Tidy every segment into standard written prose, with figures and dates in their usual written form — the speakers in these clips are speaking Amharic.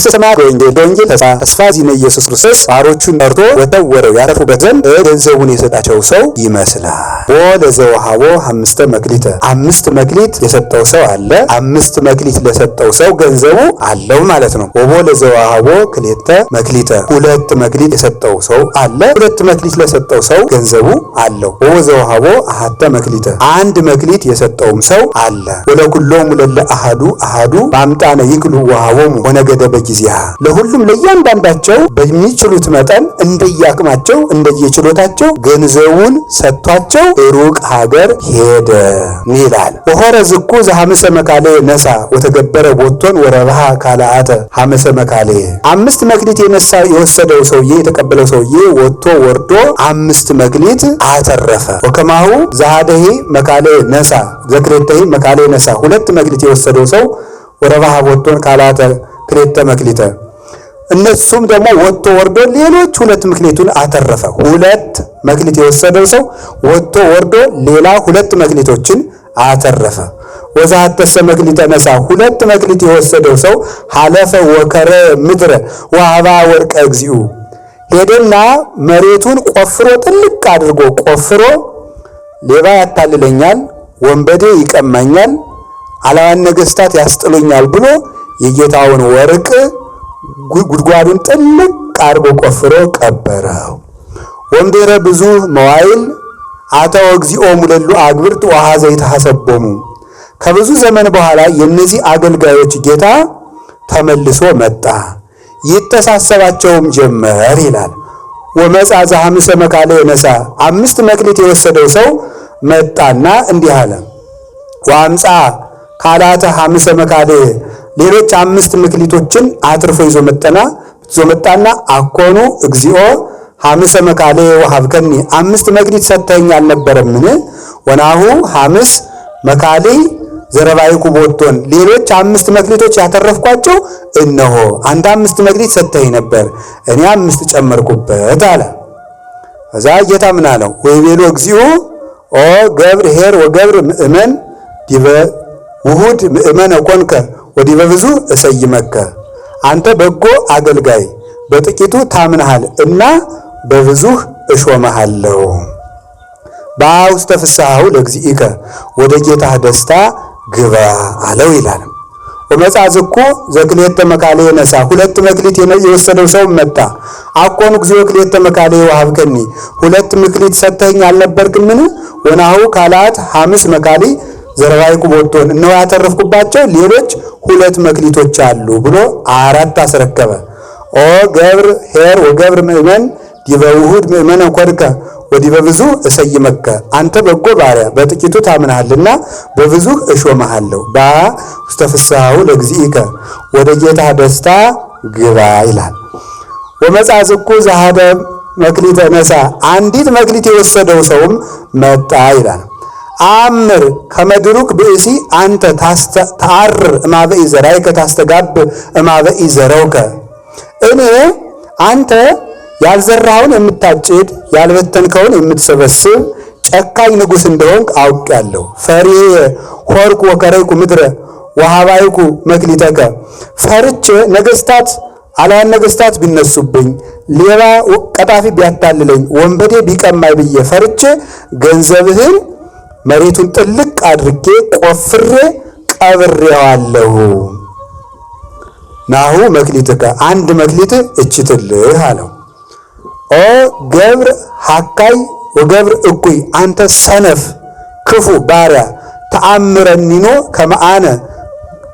መንግሥተ ሰማያት በወንጌል ተስፋ ዚነ ኢየሱስ ክርስቶስ ባሮቹን ጠርቶ ወተወረው ያረፉበት ዘንድ ገንዘቡን የሰጣቸው ሰው ይመስላል። ወለዘወሃቦ 5 መክሊተ 5 መክሊት የሰጠው ሰው አለ። 5 መክሊት ለሰጠው ሰው ገንዘቡ አለው ማለት ነው። ወለዘወሃቦ ክሌተ መክሊተ 2 መክሊት የሰጠው ሰው አለ። 2 መክሊት ለሰጠው ሰው ገንዘቡ አለው። ወዘወሃቦ አሐተ መክሊተ 1 መክሊት የሰጠውም ሰው አለ። ወለኩሎሙ ለለ አሐዱ አሐዱ በአምጣነ ይክሉ ወሃቦሙ ወነገደ በጊዜሃ ለሁሉም ለእያንዳንዳቸው በሚችሉት መጠን እንደየአቅማቸው እንደየችሎታቸው ገንዘቡን ሰጥቷቸው ሩቅ ሀገር ሄደ ይላል። ወሆረ ዝኩ ዘሐመሰ መካሌ ነሳ ወተገበረ ቦቶን ወረባሃ ካላአተ ሐመሰ መካሌ 5 መክሊት የወሰደው ሰውዬ የተቀበለው ሰውዬ ወጥቶ ወርዶ 5 መክሊት አተረፈ። ወከማሁ ዘሃደሂ መካሌ ነሳ ዘክሬተሂ መካሌ ነሳ 2 መክሊት የወሰደው ሰው ወረባሃ ቦቶን ካላአተ ክሬተ መክሊተ እነሱም ደግሞ ወጥቶ ወርዶ ሌሎች 2 መክሊቱን አተረፈ። 2 መክሊት የወሰደው ሰው ወጥቶ ወርዶ ሌላ 2 መክሊቶችን አተረፈ። ወዛተሰ መክሊተ ነሳ 2 መክሊት የወሰደው ሰው ሐለፈ ወከረ ምድረ ወአባ ወርቀ እግዚኡ ሄደና መሬቱን ቆፍሮ ጥልቅ አድርጎ ቆፍሮ ሌባ ያታልለኛል፣ ወንበዴ ይቀማኛል፣ አላዋን ነገስታት ያስጥሉኛል ብሎ የጌታውን ወርቅ ጉድጓዱን ጥልቅ አድርጎ ቆፍሮ ቀበረው። ወምድረ ብዙ መዋይል አተው እግዚኦ ሙለሉ አግብርት ወሐዘ ይተሐሰቦሙ ከብዙ ዘመን በኋላ የነዚህ አገልጋዮች ጌታ ተመልሶ መጣ ይተሳሰባቸውም ጀመር ይላል። ወመጻ ዘሐመሰ መካሌ ነሳ 5 መክሊት የወሰደው ሰው መጣና እንዲህ አለ። ወአምጻ ካላተ ሐመሰ መካሌ ሌሎች 5 መክሊቶችን አትርፎ ይዞ መጣና አኮኑ እግዚኦ ሐመሰ መካሌ ወሀብከኒ 5 መክሊት ሰጥተኸኝ አልነበረምን? ወናሁ ሐመስ መካሌ ዘረባይኩ ቦቶን ሌሎች 5 መክሊቶች ያተረፍኳቸው እነሆ አንተ 5 መክሊት ሰጥተኸኝ ነበር እኔ 5 ጨመርኩበት አለ። እዛ ጌታ ምን አለው? ወይቤሎ እግዚኦ ኦ ገብር ኄር ወገብር ምእመን ዲበ ውሁድ ምእመን ኮንከ ወዲበ ብዙ እሰይመከ አንተ በጎ አገልጋይ በጥቂቱ ታምነሃል እና በብዙህ እሾመሃለሁ። በውስተ ፍስሐሁ ለእግዚእከ ወደ ጌታህ ደስታ ግባ አለው ይላል። ወመጻ ዝኩ ዘክሌተ መካሌ ነሳ 2 መክሊት የወሰደው ሰው መጣ። አኮኑ እግዚኦ ክሌተ መካሌ ወሀብከኒ 2 መክሊት ሰጥተኸኝ አልነበርክምን? ወናሁ ካላት 5 መካሌ ዘረባይኩ ቦቶን እነሆ ያተረፍኩባቸው ሌሎች 2 መክሊቶች አሉ ብሎ 4 አስረከበ። ኦ ገብር ኄር ወገብር ምእመን ዲበ ውሁድ ምእመን ኮንከ ወዲበ ብዙ እሰይመከ አንተ በጎ ባሪያ በጥቂቱ ታምናሃልና በብዙ እሾመሃለሁ። በውስተ ፍስሐሁ ለእግዚእከ ወደ ጌታ ደስታ ግባ ይላል። ወመጻ ዝኩ ዘሃደ መክሊተ ነሳ 1 መክሊት የወሰደው ሰውም መጣ ይላል። አምር ከመድሩክ ብእሲ አንተ ታስተዓርር እማበኢ ዘራይከ ታስተጋብ እማበኢ ዘረውከ እኔ አንተ ያልዘራውን የምታጭድ ያልበተንከውን የምትሰበስብ ጨካኝ ንጉሥ እንደሆንክ አውቄአለሁ። ፈሪዬ ሆርኩ ወከረይኩ ምድረ ወሃባይኩ መክሊተከ ፈርቼ ነገስታት አላዋን ነገስታት ቢነሱብኝ ሌባ ቀጣፊ ቢያታልለኝ ወንበዴ ቢቀማይ ብዬ ፈርቼ ገንዘብህን መሬቱን ጥልቅ አድርጌ ቆፍሬ ቀብሬዋለሁ። ናሁ መክሊትከ 1 መክሊት እችትልህ አለው። ኦ ገብር ሐካይ ወገብር እኩይ አንተ ሰነፍ ክፉ ባሪያ ተአምረኒኖ ከመአነ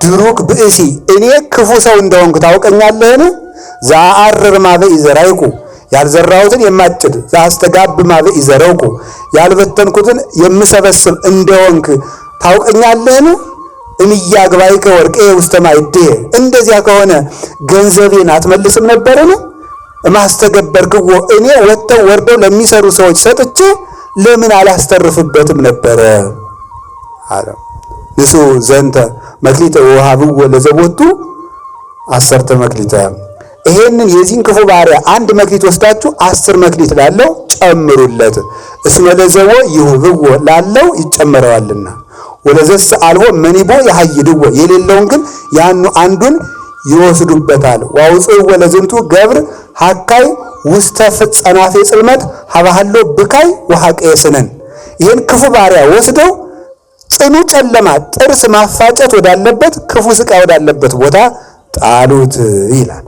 ድሩክ ብእሲ እኔ ክፉ ሰው እንደሆንኩ ታውቀኛለህን? ዘአርር ማበኢ ዘራይኩ ያልዘራሁትን የማጭድ ዘአስተጋብ ማበኢ ዘረውኩ ያልበተንኩትን የምሰበስብ እንደሆንክ ታውቀኛለህን? እምያግባይከ ወርቄ ውስተ ማዕድየ እንደዚያ ከሆነ ገንዘቤን አትመልስም ነበርን? ማስተገበርክዎ እኔ ወጥተው ወርደው ለሚሰሩ ሰዎች ሰጥቼ ለምን አላስተርፍበትም ነበረ አለ። ንሱ ዘንተ መክሊተ ወሃብዎ ለዘቦቱ 10 መክሊተ ይሄንን የዚህን ክፉ ባሪያ 1 መክሊት ወስዳችሁ 10 መክሊት ላለው ጨምሩለት። እስመ ለዘቦ ይሁብዎ ላለው ይጨመረዋልና ወለዘስ አልቦ መኒቦ ያhayድዎ የሌለውን ግን ያኑ አንዱን ይወስዱበታል። ዋውፅእ ወለዝንቱ ገብር ሐካይ ውስተ ጸናፌ ጽልመት ሀባሃሎ ብካይ ወሐቀየ ስነን። ይህን ክፉ ባሪያ ወስደው ጽኑ ጨለማ ጥርስ ማፋጨት ወዳለበት ክፉ ስቃይ ወዳለበት ቦታ ጣሉት ይላል።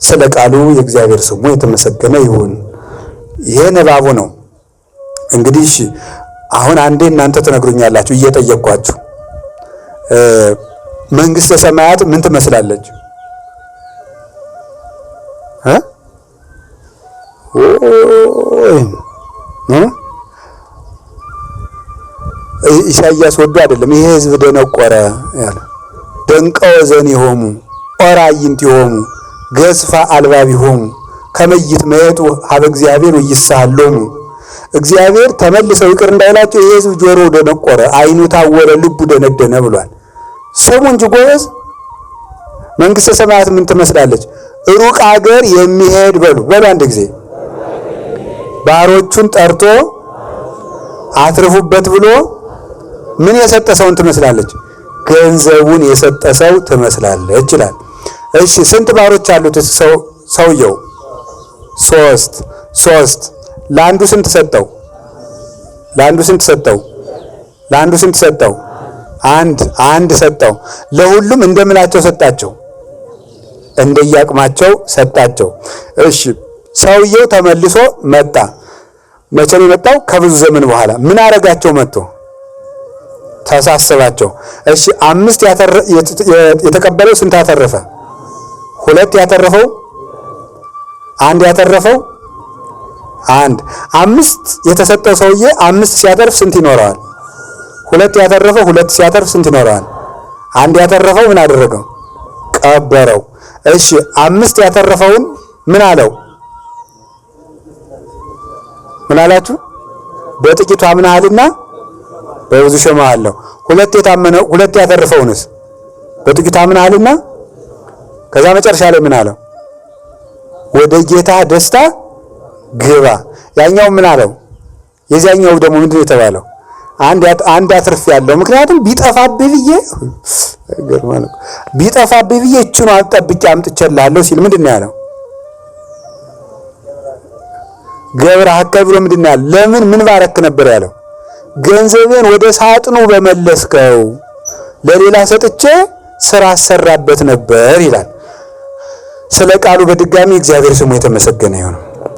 ስለ ቃሉ የእግዚአብሔር ስሙ የተመሰገነ ይሁን። ይሄ ንባቡ ነው። እንግዲህ አሁን አንዴ እናንተ ትነግሩኛላችሁ እየጠየቅኳችሁ መንግስተ ሰማያት ምን ትመስላለች? ኢሳይያስ ወዶ አይደለም ይሄ ህዝብ ደነቆረ ያለ ደንቀው ዘኒሆሙ ኦራይንቲሆሙ ገዝፋ አልባቢሆሙ ከመይት መየጡ ሀበ እግዚአብሔር ወይሳሃሎሙ። እግዚአብሔር ተመልሰው ይቅር እንዳይላቸው ይሄ ህዝብ ጆሮ ደነቆረ፣ አይኑ ታወረ፣ ልቡ ደነደነ ብሏል። ስሙ እንጂ ጎበዝ መንግስተ ሰማያት ምን ትመስላለች? ሩቅ አገር የሚሄድ በሉ አንድ ጊዜ ባሮቹን ጠርቶ አትርፉበት ብሎ ምን የሰጠ ሰውን ትመስላለች? ገንዘቡን የሰጠ ሰው ትመስላለች ይላል። እሺ ስንት ባሮች አሉት ሰውየው? ሶስት ለአንዱ ስንት ሰጠው? አንድ ሰጠው። ለሁሉም እንደምናቸው ሰጣቸው? እንደየአቅማቸው ሰጣቸው። እሺ ሰውየው ተመልሶ መጣ። መቼ ነው የመጣው? ከብዙ ዘመን በኋላ። ምን አረጋቸው? መጥቶ ተሳሰባቸው። እሺ 5 የተቀበለው ስንት አተረፈ? 2 ያተረፈው 1 ያተረፈው 1 5 የተሰጠው ሰውዬ 5 ሲያተርፍ ስንት ይኖረዋል? 2 ያተረፈው 2 ሲያተርፍ ስንት ይኖረዋል? 1 ያተረፈው ምን አደረገው? ቀበረው። እሺ 5 ያተረፈውን ምን አለው? ምን አላችሁ? በጥቂቱ አምነሃልና በብዙ ሸማሃለሁ። 2 ያተረፈውንስ በጥቂቱ አምነሃልና ከዛ መጨረሻ ላይ ምን አለው? ወደ ጌታ ደስታ ግባ። ያኛው ምን አለው? የዚያኛው ደግሞ ምንድነው የተባለው? አንድ አትርፍ ያለው ምክንያቱም ቢጠፋብህ ብዬ እቺን አልጠብቄ አምጥቼልሃለሁ ሲል ምንድነው ያለው? ገብረ ሐካይ ብሎ ምንድነው ያለው? ለምን ምን ባረክ ነበር ያለው? ገንዘቤን ወደ ሳጥኑ በመለስከው ለሌላ ሰጥቼ ስራ አሰራበት ነበር ይላል። ስለ ቃሉ በድጋሚ እግዚአብሔር ስሙ የተመሰገነ ይሁን።